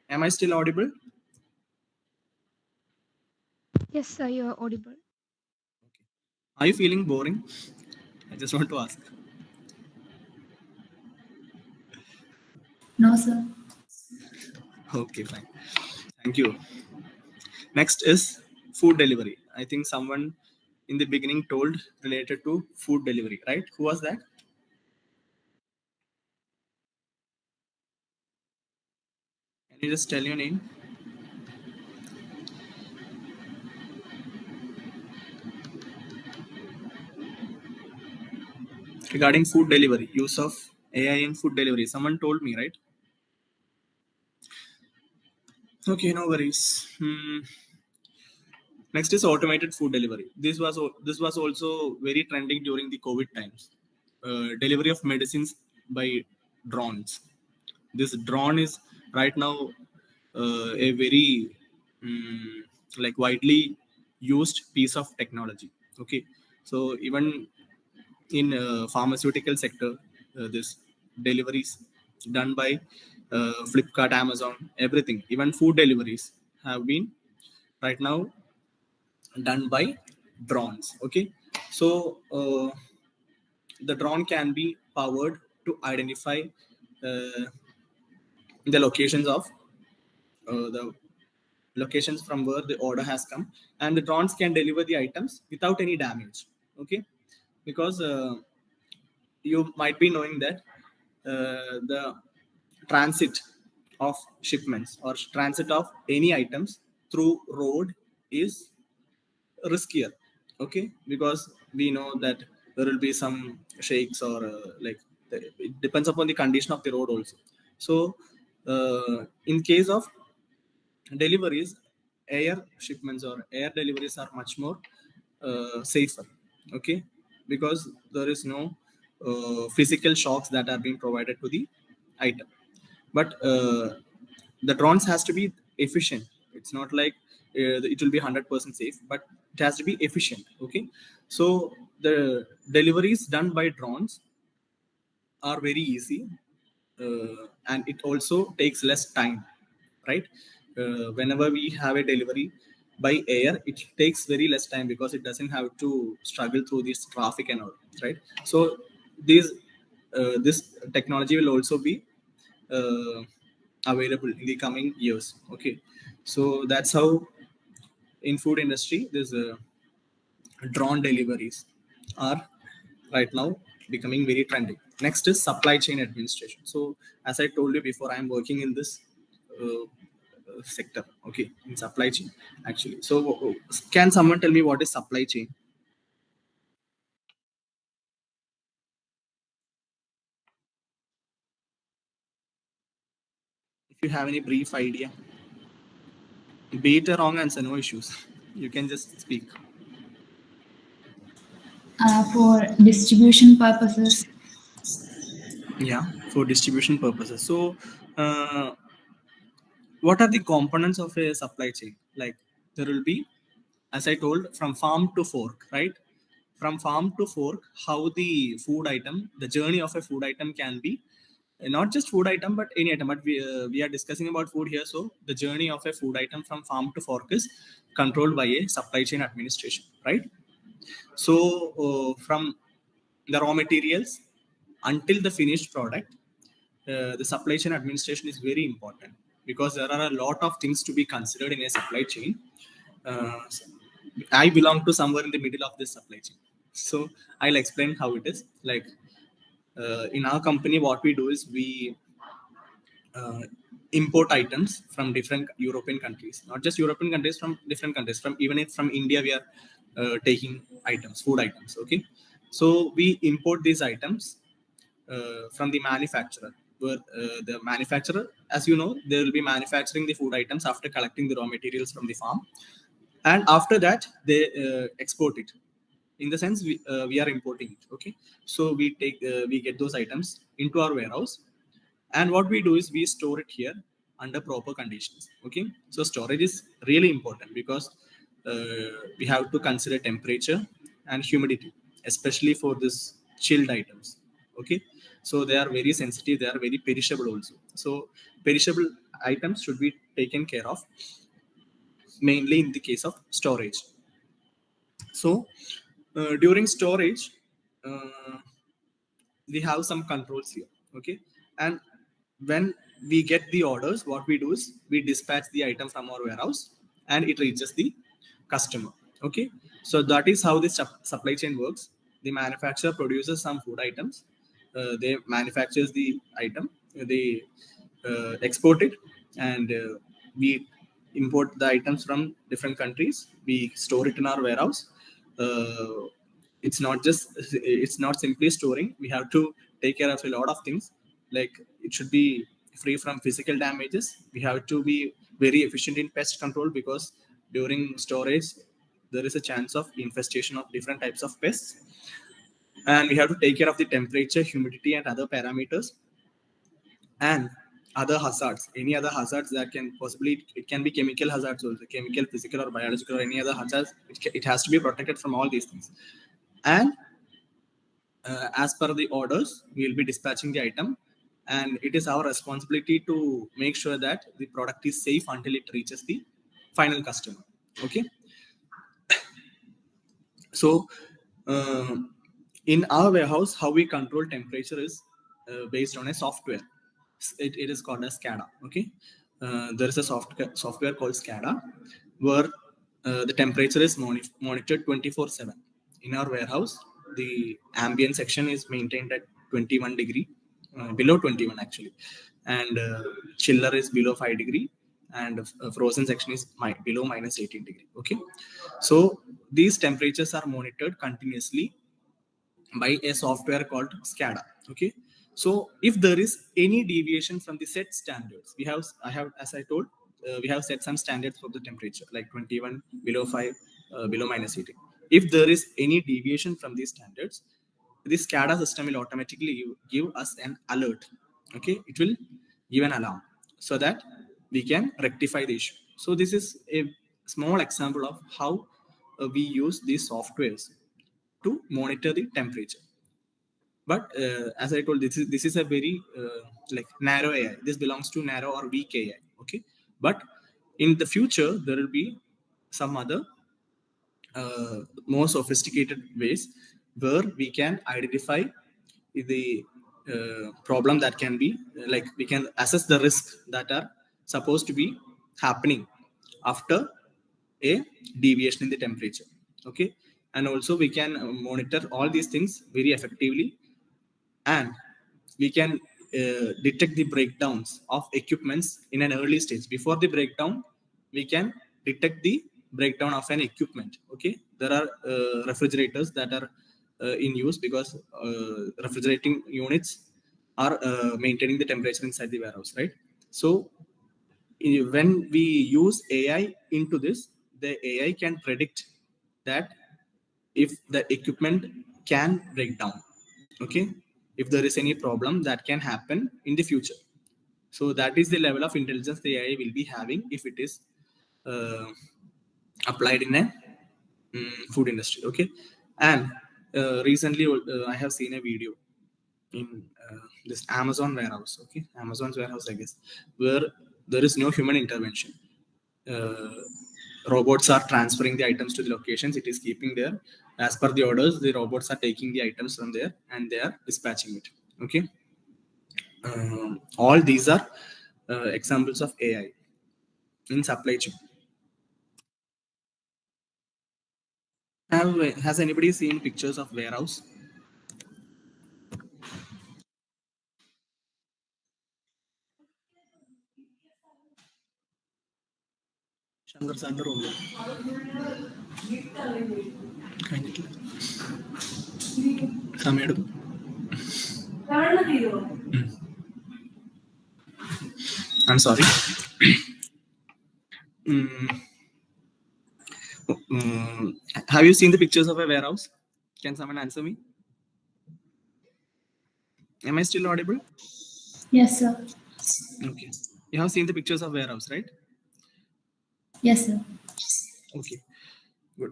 am I still audible? Yes, sir, you're audible. Okay, are you feeling boring? I just want to ask. No, sir. Okay, fine, thank you. Next is food delivery. I think someone in the beginning told related to food delivery, right? Who was that? you just tell your name? Regarding food delivery, use of AI in food delivery. Someone told me, right? Okay, no worries. Next is automated food delivery. This was also very trending during the COVID times. Delivery of medicines by drones. This drone is right now a very like widely used piece of technology. Okay, so even in pharmaceutical sector, this deliveries done by Flipkart, Amazon, everything, even food deliveries have been right now done by drones. Okay, so the drone can be powered to identify the locations of the locations from where the order has come, and the drones can deliver the items without any damage. Okay, because you might be knowing that the transit of shipments or transit of any items through road is riskier. Okay, because we know that there will be some shakes or it depends upon the condition of the road also. So in case of deliveries, air shipments or air deliveries are much more safer. Okay, because there is no physical shocks that are being provided to the item. But the drones has to be efficient. It's not like it will be 100% safe, but it has to be efficient. Okay, so the deliveries done by drones are very easy, and it also takes less time, right? Whenever we have a delivery by air, it takes very less time because it doesn't have to struggle through this traffic and all, right? So this technology will also be uh, available in the coming years. Okay, so that's how in food industry there's drone deliveries are right now becoming very trendy. Next is supply chain administration. So as I told you before, I'm working in this sector. Okay, in supply chain actually. So can someone tell me what is supply chain? If you have any brief idea, be it a wrong answer, no issues. You can just speak. For distribution purposes, Yeah, for distribution purposes. So what are the components of a supply chain? Like there will be, as I told, from farm to fork, right? From farm to fork, how the food item, the journey of a food item can be, not just food item but any item, but we are discussing about food here. So the journey of a food item from farm to fork is controlled by a supply chain administration, right? So from the raw materials until the finished product, the supply chain administration is very important because there are a lot of things to be considered in a supply chain. uh, I belong to somewhere in the middle of this supply chain, so I'll explain how it is. Like in our company, what we do is we uh, import items from different European countries, not just European countries, from different countries. From even if from India, we are taking items, food items. Okay, so we import these items from the manufacturer. Where the manufacturer, as you know, they will be manufacturing the food items after collecting the raw materials from the farm, and after that they export it. In the sense we are importing it. Okay, so we get those items into our warehouse, and what we do is we store it here under proper conditions. Okay, so storage is really important because we have to consider temperature and humidity, especially for this chilled items. Okay, so they are very sensitive, they are very perishable also. So perishable items should be taken care of mainly in the case of storage. So during storage, uh, we have some controls here. Okay, and when we get the orders, what we do is we dispatch the item from our warehouse and it reaches the customer. Okay, so that is how this supply chain works. The manufacturer produces some food items, they manufactures the item, they export it, and we import the items from different countries. We store it in our warehouse. It's not simply storing. We have to take care of a lot of things. Like, it should be free from physical damages. We have to be very efficient in pest control, because during storage there is a chance of infestation of different types of pests, and we have to take care of the temperature, humidity, and other parameters, and other hazards, any other hazards that can possibly, it can be chemical hazards also, chemical, physical, or biological, or any other hazards. It has to be protected from all these things. And as per the orders, we will be dispatching the item, and it is our responsibility to make sure that the product is safe until it reaches the final customer. Okay. So in our warehouse, how we control temperature is based on a software. It is called as SCADA. Okay. There is a software called SCADA, where the temperature is monitored 24/7. In our warehouse, the ambient section is maintained at 21 degree, below 21 actually, and chiller is below 5 degree, and frozen section is below minus 18 degree. Okay. So these temperatures are monitored continuously by a software called SCADA. Okay. So if there is any deviation from the set standards, as I told, we have set some standards for the temperature, like 21, below 5, below minus 18. If there is any deviation from these standards, this SCADA system will automatically give us an alert. Okay. It will give an alarm so that we can rectify the issue. So this is a small example of how we use these softwares to monitor the temperature. But as I told, this is a very like narrow AI. This belongs to narrow or weak AI. Okay. But in the future, there will be some other more sophisticated ways where we can identify the problem that can be, like, we can assess the risk that are supposed to be happening after a deviation in the temperature. Okay. And also we can monitor all these things very effectively, and we can detect the breakdowns of equipments in an early stage. Before the breakdown, we can detect the breakdown of an equipment. Okay. There are refrigerators that are in use, because refrigerating units are maintaining the temperature inside the warehouse, right? So when we use AI into this, the AI can predict that if the equipment can break down. Okay. If there is any problem that can happen in the future. So that is the level of intelligence the AI will be having if it is applied in a food industry. Okay. And recently I have seen a video in this Amazon warehouse. Okay. Amazon's warehouse, I guess, where there is no human intervention. Robots are transferring the items to the locations. It is keeping there. As per the orders, the robots are taking the items from there and they are dispatching it. Okay. All these are examples of AI in supply chain. Has anybody seen pictures of warehouse? Shankar Sandar only. I'm sorry. Have you seen the pictures of a warehouse? Can someone answer me? Am I still audible? Yes, sir. Okay. You have seen the pictures of warehouse, right? Yes, sir. Okay. Good.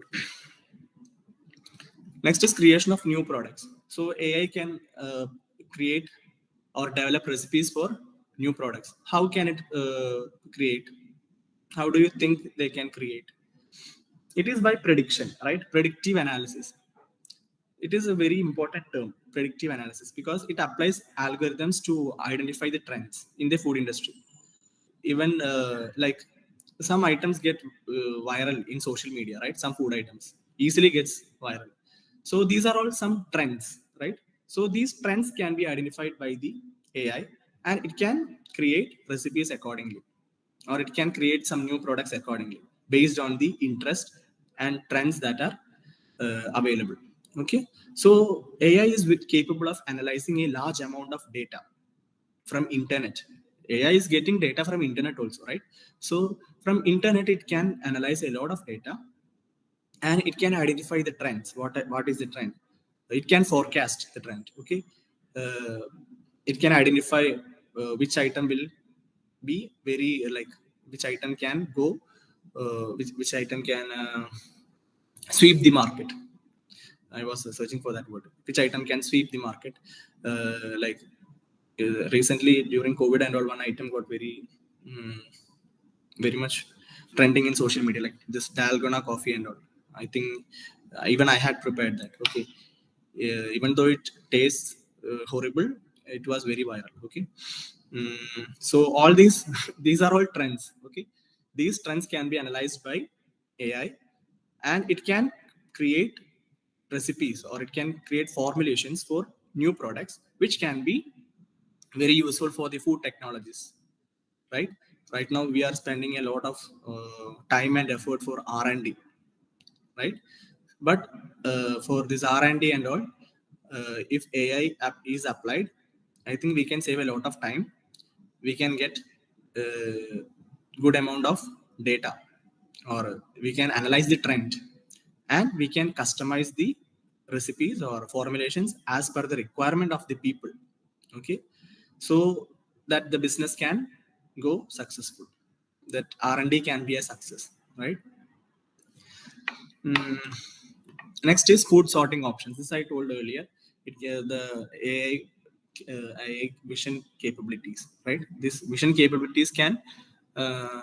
Next is creation of new products. So AI can create or develop recipes for new products. How can it create? How do you think they can create? It is by prediction, right? Predictive analysis. It is a very important term, predictive analysis, because it applies algorithms to identify the trends in the food industry. Even like some items get viral in social media, right? Some food items easily gets viral. So these are all some trends, right? So these trends can be identified by the AI, and it can create recipes accordingly. or it can create some new products accordingly based on the interest and trends that are available. Okay, so AI is capable of analyzing a large amount of data from internet. AI is getting data from internet also, right? So from internet it can analyze a lot of data, and it can identify the trends. What is the trend? It can forecast the trend. Okay, uh, it can identify which item will be very which item can go, which item can sweep the market. I was searching for that word. Which item can sweep the market? Recently during COVID and all, one item got very much trending in social media, like this dalgona coffee and all. I think even I had prepared that. Okay, even though it tastes horrible, it was very viral. Okay, so all these these are all trends. Okay, these trends can be analyzed by AI, and it can create recipes, or it can create formulations for new products, which can be very useful for the food technologies, right? Right now we are spending a lot of time and effort for R&D, right? But for this R&D and all, if AI is applied, I think we can save a lot of time. We can get good amount of data, or we can analyze the trend, and we can customize the recipes or formulations as per the requirement of the people. Okay, so that the business can go successful, that R&D can be a success, right? Next is food sorting options. This I told earlier. The AI vision capabilities, right? These vision capabilities uh,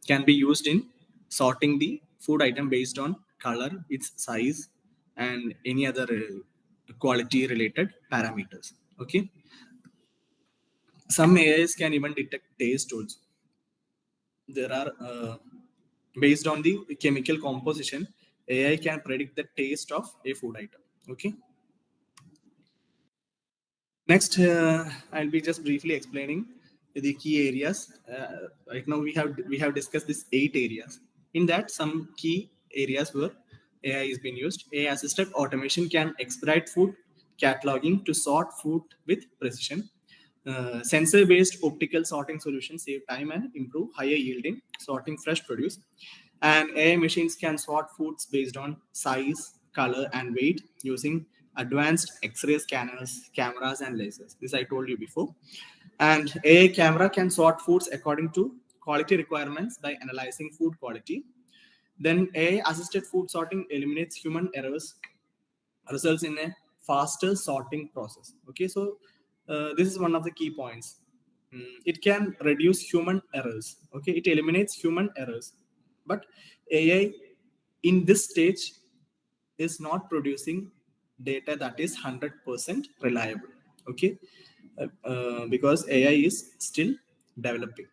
can be used in sorting the food item based on color, its size, and any other quality related parameters. Okay, some AIs can even detect taste also. There are based on the chemical composition, AI can predict the taste of a food item. Okay, next I'll be just briefly explaining the key areas. Right now we have discussed these 8 areas. In that, some key areas where AI is being used. AI assisted automation can expedite food cataloging to sort food with precision. Sensor-based optical sorting solutions save time and improve higher yielding sorting fresh produce. And AI machines can sort foods based on size, color, and weight using advanced X-ray scanners, cameras, and lasers. This I told you before. And AI camera can sort foods according to quality requirements by analyzing food quality. Then AI-assisted food sorting eliminates human errors, results in a faster sorting process. Okay, so this is one of the key points. It can reduce human errors. Okay, it eliminates human errors, but AI in this stage is not producing data that is 100% reliable. Okay, because AI is still developing,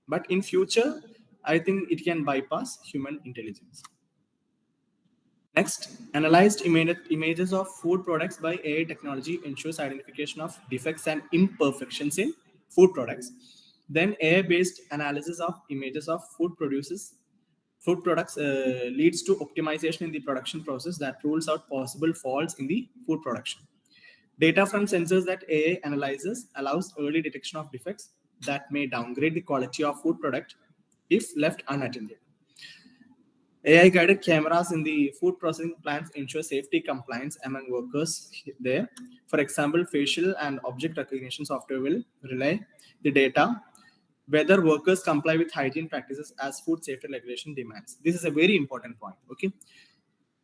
but in future, I think it can bypass human intelligence. Next, analyzed images of food products by AI technology ensures identification of defects and imperfections in food products. Then AI-based analysis of images of food products leads to optimization in the production process that rules out possible faults in the food production. Data from sensors that AI analyzes allows early detection of defects that may downgrade the quality of food product if left unattended. AI guided cameras in the food processing plants ensure safety compliance among workers there. For example, facial and object recognition software will relay the data whether workers comply with hygiene practices as food safety regulation demands. This is a very important point. Okay.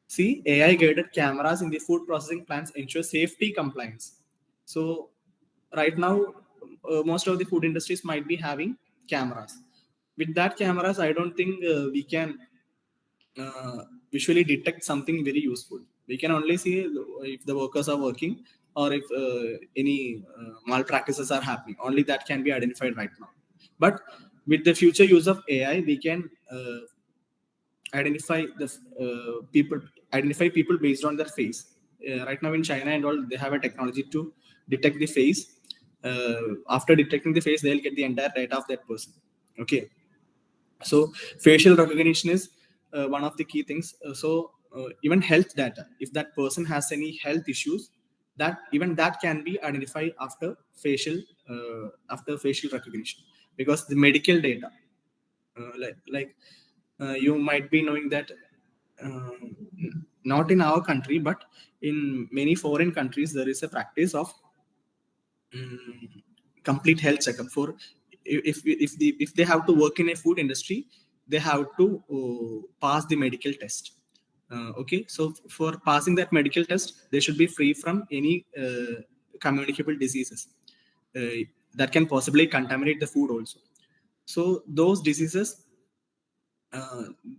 See, AI guided cameras in the food processing plants ensure safety compliance. So, right now, most of the food industries might be having cameras. With that cameras, I don't think we can visually detect something very useful. We can only see if the workers are working, or if any malpractices are happening. Only that can be identified right now. But with the future use of AI, we can identify the identify people based on their face. Right now in China and all, they have a technology to detect the face. After detecting the face, they'll get the entire data of that person. Okay, So facial recognition is one of the key things. Even health data, if that person has any health issues, that even that can be identified after facial recognition, because the medical data, you might be knowing that not in our country, but in many foreign countries, there is a practice of complete health checkup for if they have to work in a food industry, they have to pass the medical test. Okay, so for passing that medical test, they should be free from any communicable diseases that can possibly contaminate the food also. So those diseases,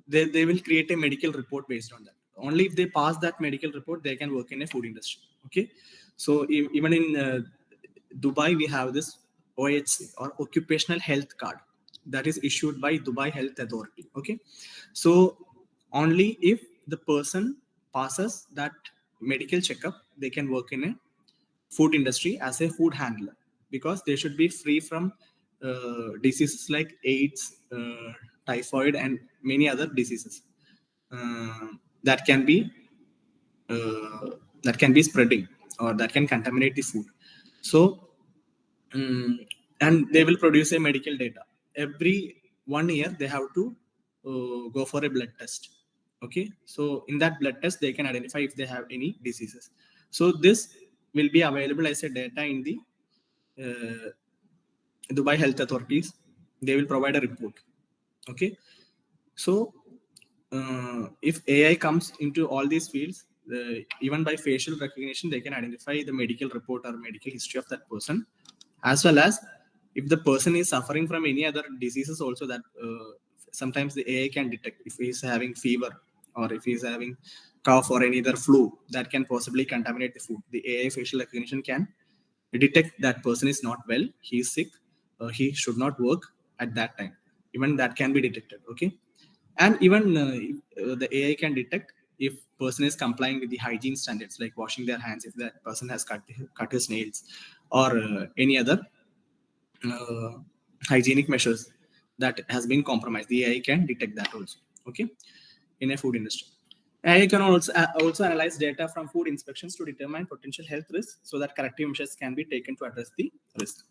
they will create a medical report based on that. Only if they pass that medical report, they can work in a food industry. Okay, so even in Dubai, we have this OHC, or Occupational Health Card, that is issued by Dubai Health Authority. Okay, so only if the person passes that medical checkup, they can work in a food industry as a food handler, because they should be free from diseases like AIDS, typhoid, and many other diseases that can be spreading, or that can contaminate the food. So and they will produce a medical data every 1 year. They have to go for a blood test. Okay, so in that blood test, they can identify if they have any diseases. So this will be available as a data in the Dubai Health Authorities. They will provide a report. Okay, so if AI comes into all these fields, even by facial recognition, they can identify the medical report or medical history of that person, as well as if the person is suffering from any other diseases also, that sometimes the AI can detect if he is having fever, or if he is having cough, or any other flu that can possibly contaminate the food. The AI facial recognition can detect that person is not well, he is sick, he should not work at that time. Even that can be detected. Okay, and even the AI can detect if person is complying with the hygiene standards, like washing their hands, if that person has cut his nails, or any other hygienic measures that has been compromised. The AI can detect that also. Okay, in a food industry, AI can also analyze data from food inspections to determine potential health risks, so that corrective measures can be taken to address the risk.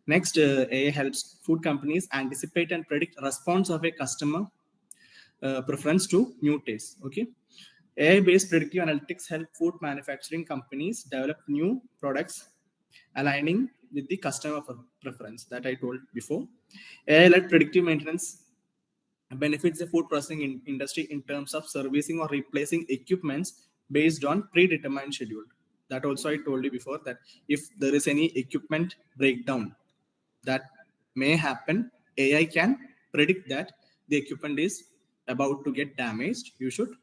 Next, AI helps food companies anticipate and predict response of a customer preference to new tastes. Okay, AI-based predictive analytics help food manufacturing companies develop new products aligning with the customer preference that I told before. AI-led predictive maintenance benefits the food processing industry in terms of servicing or replacing equipments based on predetermined schedule. That also I told you before, that if there is any equipment breakdown that may happen, AI can predict that the equipment is about to get damaged. You should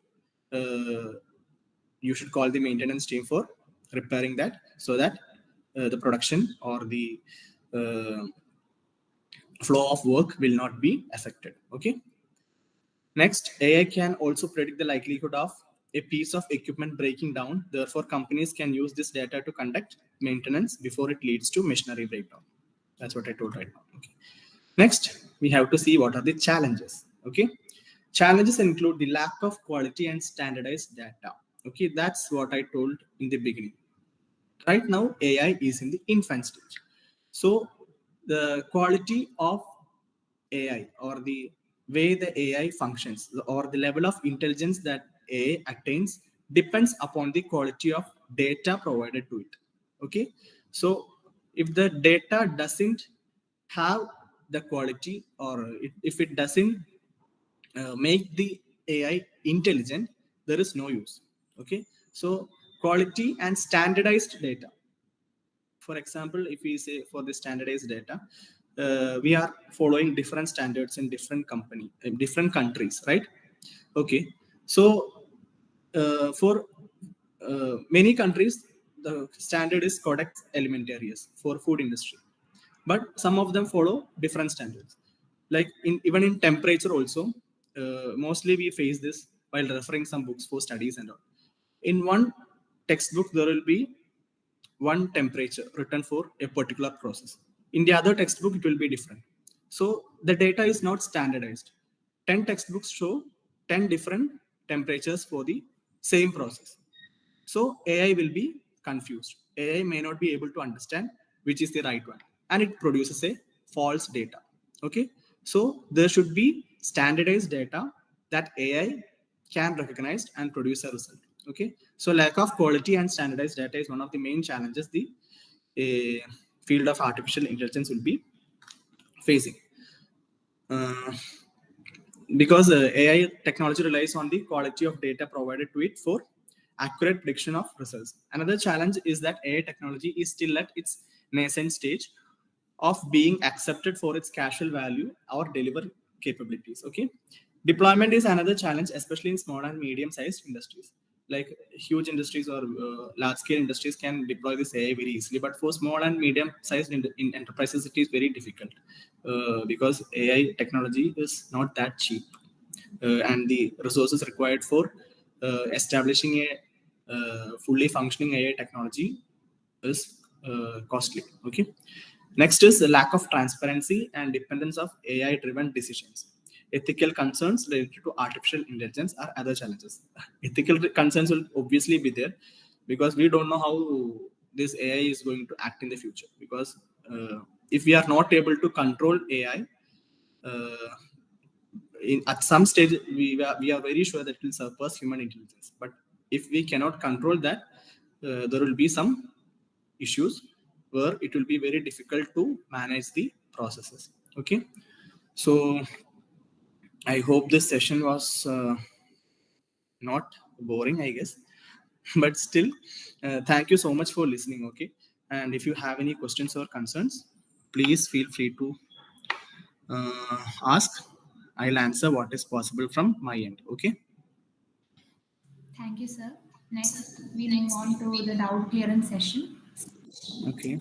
call the maintenance team for repairing that, so that the production or the flow of work will not be affected. Okay. Next, AI can also predict the likelihood of a piece of equipment breaking down. Therefore, companies can use this data to conduct maintenance before it leads to machinery breakdown. That's what I told right now. Okay. Next, we have to see what are the challenges. Okay. Challenges include the lack of quality and standardized data. Okay, that's what I told in the beginning. Right now, AI is in the infant stage. So the quality of AI, or the way the AI functions, or the level of intelligence that AI attains, depends upon the quality of data provided to it. Okay, so if the data doesn't have the quality, or if it doesn't make the AI intelligent, there is no use. Okay, so quality and standardized data. For example, if we say for the standardized data, we are following different standards in different different countries, right? Okay, so for many countries, the standard is Codex Alimentarius for food industry, but some of them follow different standards. Like even in temperature also, mostly we face this while referring some books for studies and all. In one textbook, there will be one temperature written for a particular process. In the other textbook, it will be different. So the data is not standardized. 10 textbooks show 10 different temperatures for the same process. So AI will be confused. AI may not be able to understand which is the right one, and it produces a false data. Okay, so there should be standardized data that AI can recognize and produce a result. Okay, so lack of quality and standardized data is one of the main challenges the field of artificial intelligence will be facing. Uh, because AI technology relies on the quality of data provided to it for accurate prediction of results. Another challenge is that AI technology is still at its nascent stage of being accepted for its casual value or deliver capabilities. Okay, deployment is another challenge, especially in small and medium-sized industries. Like huge industries or large-scale industries can deploy this AI very easily, but for small and medium-sized in enterprises, it is very difficult because AI technology is not that cheap, and the resources required for establishing a fully functioning AI technology is costly. Okay. Next is the lack of transparency and dependence of AI-driven decisions. Ethical concerns related to artificial intelligence are other challenges. Ethical concerns will obviously be there because we don't know how this AI is going to act in the future. Because if we are not able to control AI, at some stage we are very sure that it will surpass human intelligence. But if we cannot control that, there will be some issues where it will be very difficult to manage the processes. Okay, so I hope this session was not boring, I guess, but still, thank you so much for listening. Okay, and if you have any questions or concerns, please feel free to ask. I'll answer what is possible from my end. Okay. Thank you, sir. Next, we move on to the doubt clearance session. Okay.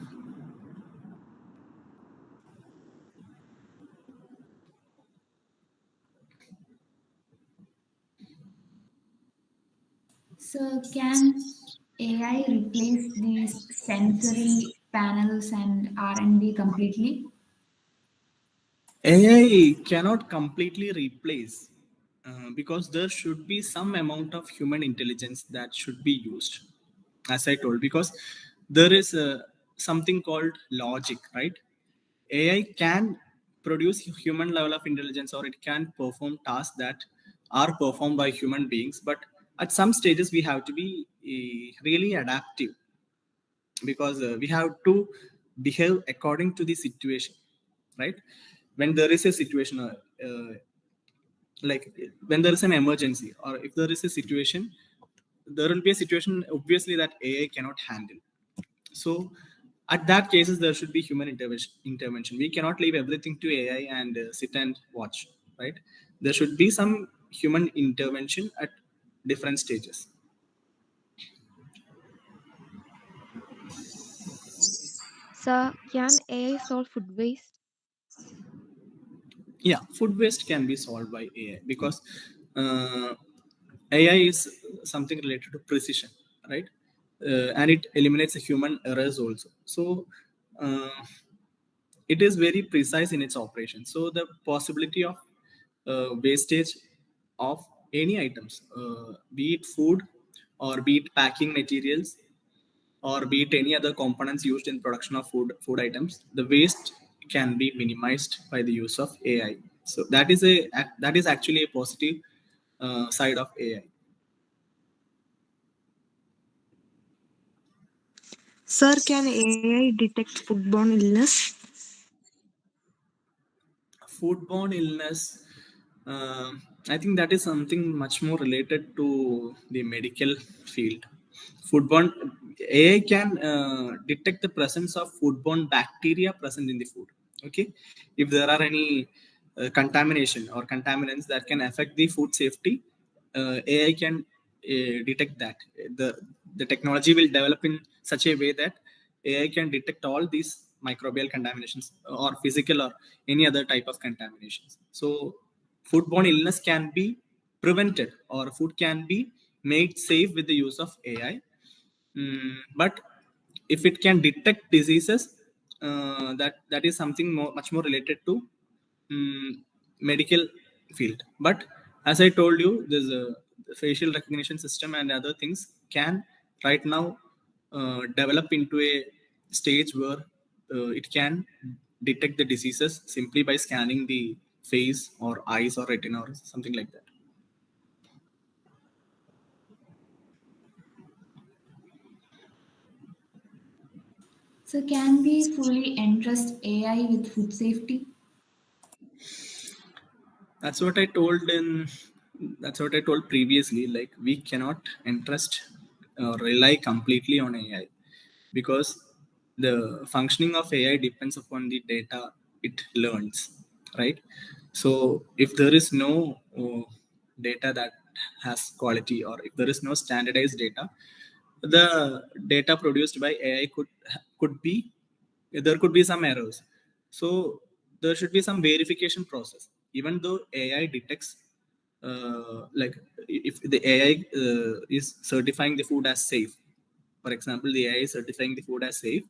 So, can AI replace these sensory panels and R&D completely? AI cannot completely replace because there should be some amount of human intelligence that should be used, as I told, because there is something called logic, right? AI can produce human level of intelligence, or it can perform tasks that are performed by human beings, but at some stages we have to be really adaptive because we have to behave according to the situation, right? When there is a situation like when there is an emergency, or if there is a situation, there will be a situation obviously that AI cannot handle. So at that cases there should be human intervention. We cannot leave everything to AI and sit and watch, right? There should be some human intervention at different stages. Sir, can AI solve food waste? Yeah, food waste can be solved by AI because uh, AI is something related to precision, right? And it eliminates the human errors also. So uh, it is very precise in its operation. So the possibility of wastage of any items, be it food or be it packing materials or be it any other components used in production of food items, the waste can be minimized by the use of AI. So that is actually a positive side of AI. Sir, can AI detect foodborne illness? Foodborne illness, I think that is something much more related to the medical field. Foodborne AI can detect the presence of foodborne bacteria present in the food. Okay, if there are any contamination or contaminants that can affect the food safety, AI can detect that. The technology will develop in such a way that AI can detect all these microbial contaminations or physical or any other type of contaminations. So foodborne illness can be prevented, or food can be made safe with the use of AI. But if it can detect diseases, that is something much more related to medical field. But as I told you, there's a facial recognition system and other things can right now develop into a stage where it can detect the diseases simply by scanning the face or eyes or retina or something like that. So can we fully entrust AI with food safety? That's what I told previously. Like, we cannot entrust or rely completely on AI because the functioning of AI depends upon the data it learns, right? So if there is no data that has quality, or if there is no standardized data, the data produced by AI could be, there could be some errors. So there should be some verification process. Even though AI detects, like, if the AI is certifying the food as safe, for example, the AI is certifying the food as safe,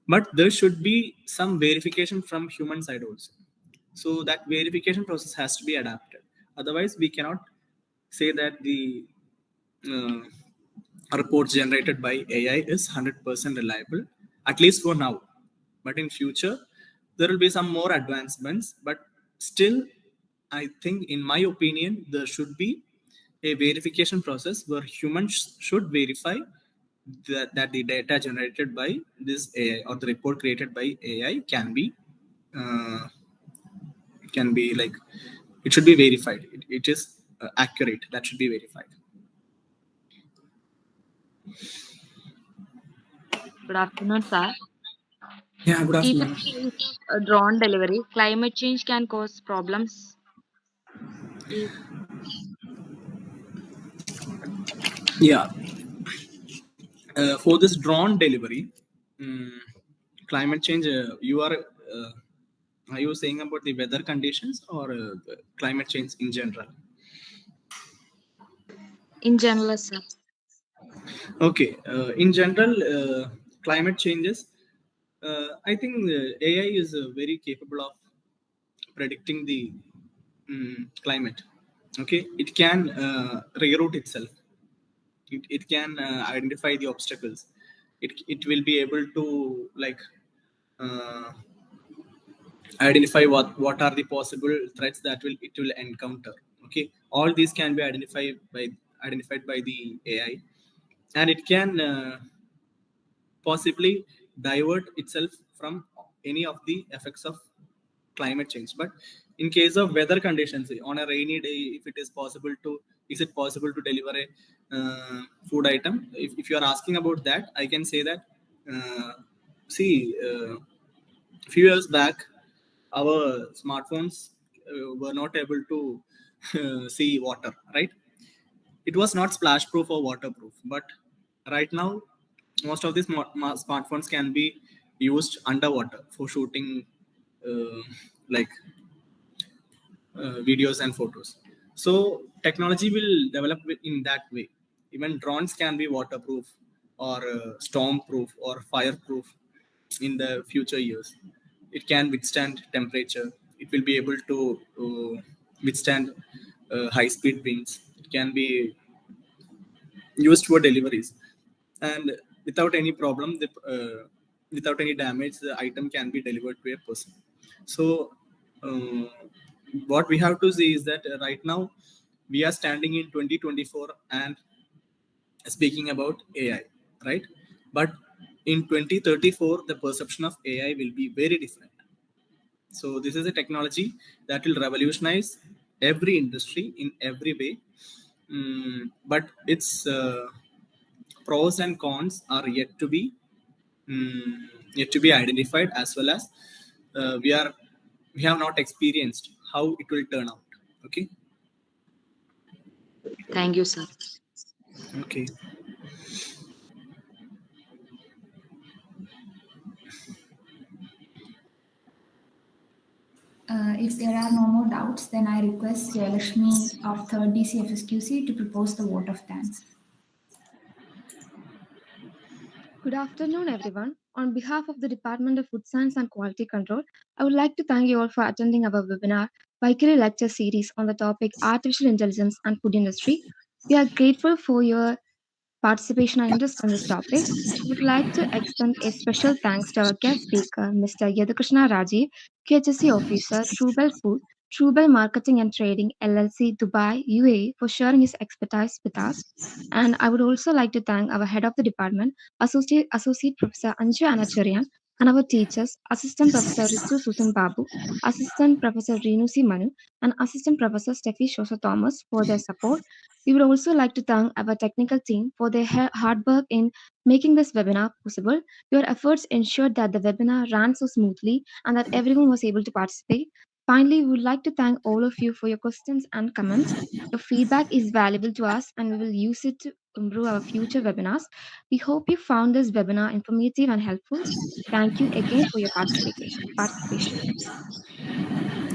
but there should be some verification from human side also. So that verification process has to be adapted. Otherwise, we cannot say that the uh, reports generated by AI is 100% reliable, at least for now. But in future, there will be some more advancements. But still, I think, in my opinion, there should be a verification process where humans should verify that the data generated by this AI or the report created by AI uh, can be like, it should be verified. It is accurate. That should be verified. Good afternoon, sir. Yeah, good If in afternoon. case of a drone delivery, climate change can cause problems. If Yeah, for this drone delivery, um, climate change, are you saying about the weather conditions or the climate change in general? in general, sir. Okay, in general, climate changes, I think AI is very capable of predicting the climate. Okay, it can reroute itself. It can identify the obstacles. It will be able to, like, uh, identify what are the possible threats that it will encounter. Okay, all these can be identified by the AI, and it can possibly divert itself from any of the effects of climate change. But in case of weather conditions, on a rainy day, if it is possible to, is it possible to deliver a food item? If you are asking about that, I can say that, see, few years back, our smartphones were not able to see water, right? It was not splash proof or waterproof. But right now, most of these smartphones can be used underwater for shooting, uh, like, videos and photos. So technology will develop in that way. Even drones can be waterproof or storm proof or fireproof in the future years. It can withstand temperature. It will be able to withstand high speed winds. It can be used for deliveries, and without any problem, without any damage, the item can be delivered to a person. So uh, what we have to see is that right now we are standing in 2024 and speaking about AI, right? But in 2034, the perception of AI will be very different. So this is a technology that will revolutionize every industry in every way. But its pros and cons are yet to be identified, as well as we are we have not experienced how it will turn out. Okay. Thank you, sir. Okay. If there are no more doubts, then I request Jayalakshmi of 3rd DCFSQC to propose the vote of thanks. Good afternoon, everyone. On behalf of the Department of Food Science and Quality Control, I would like to thank you all for attending our webinar, Vykhari lecture series on the topic Artificial Intelligence and Food Industry. We are grateful for your participation and interest in this topic. I would like to extend a special thanks to our guest speaker, Mr. Yadhukrishna Rajeev, QHSE Officer, Truebell Food, Truebell Marketing and Trading, LLC, Dubai, UAE, for sharing his expertise with us. And I would also like to thank our head of the department, Associate Professor Anju Anacharian, and our teachers, Assistant Professor Ritu Susan Babu, Assistant Professor Renusi Manu, and Assistant Professor Steffi Shosa Thomas for their support. We would also like to thank our technical team for their hard work in making this webinar possible. Your efforts ensured that the webinar ran so smoothly and that everyone was able to participate. Finally, we would like to thank all of you for your questions and comments. Your feedback is valuable to us and we will use it to improve our future webinars. We hope you found this webinar informative and helpful. Thank you again for your participation.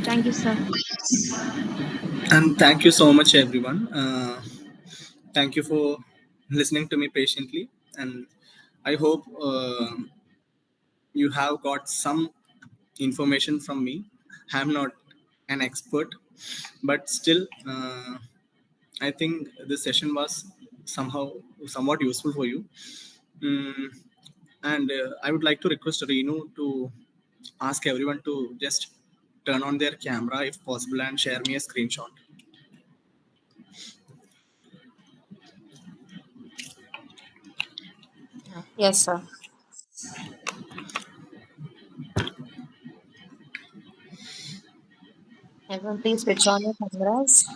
Thank you, sir. And thank you so much, everyone. Thank you for listening to me patiently. And I hope you have got some information from me. I'm not an expert, but still, I think this session was somewhat useful for you. And I would like to request Reenu to ask everyone to just turn on their camera if possible and share me a screenshot. Yes, sir. Everyone, please switch on your cameras.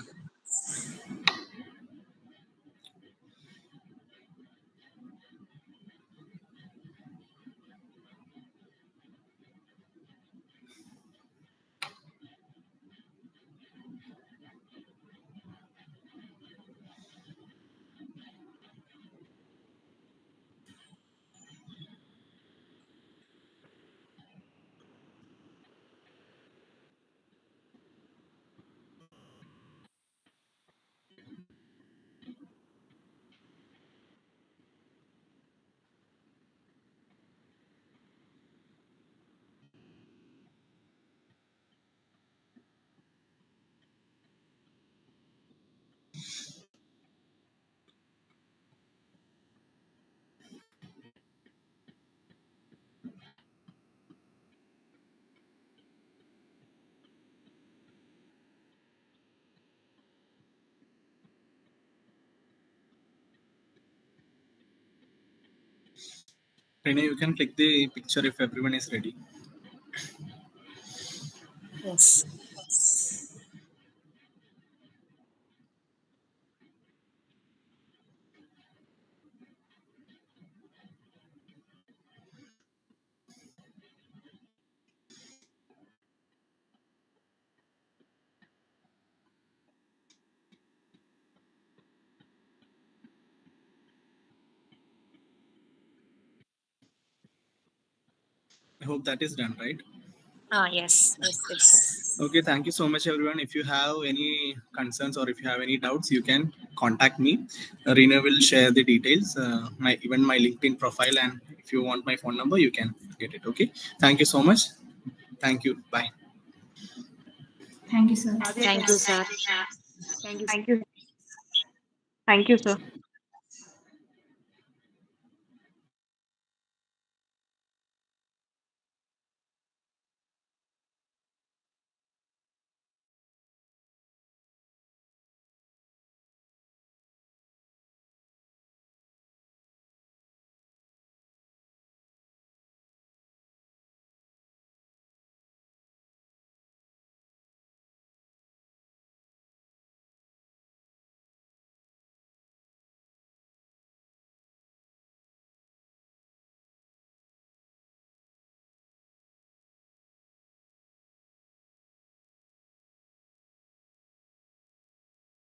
Rene, you can click the picture if everyone is ready. Yes. I hope that is done, right? Yes. Yes, it's done. Okay, thank you so much, everyone. If you have any concerns or if you have any doubts, you can contact me. Reena will share the details, even my LinkedIn profile, and if you want my phone number, you can get it. Okay. Thank you so much. Thank you. Bye. Thank you, sir. Thank you, sir. Thank you. Thank you, sir.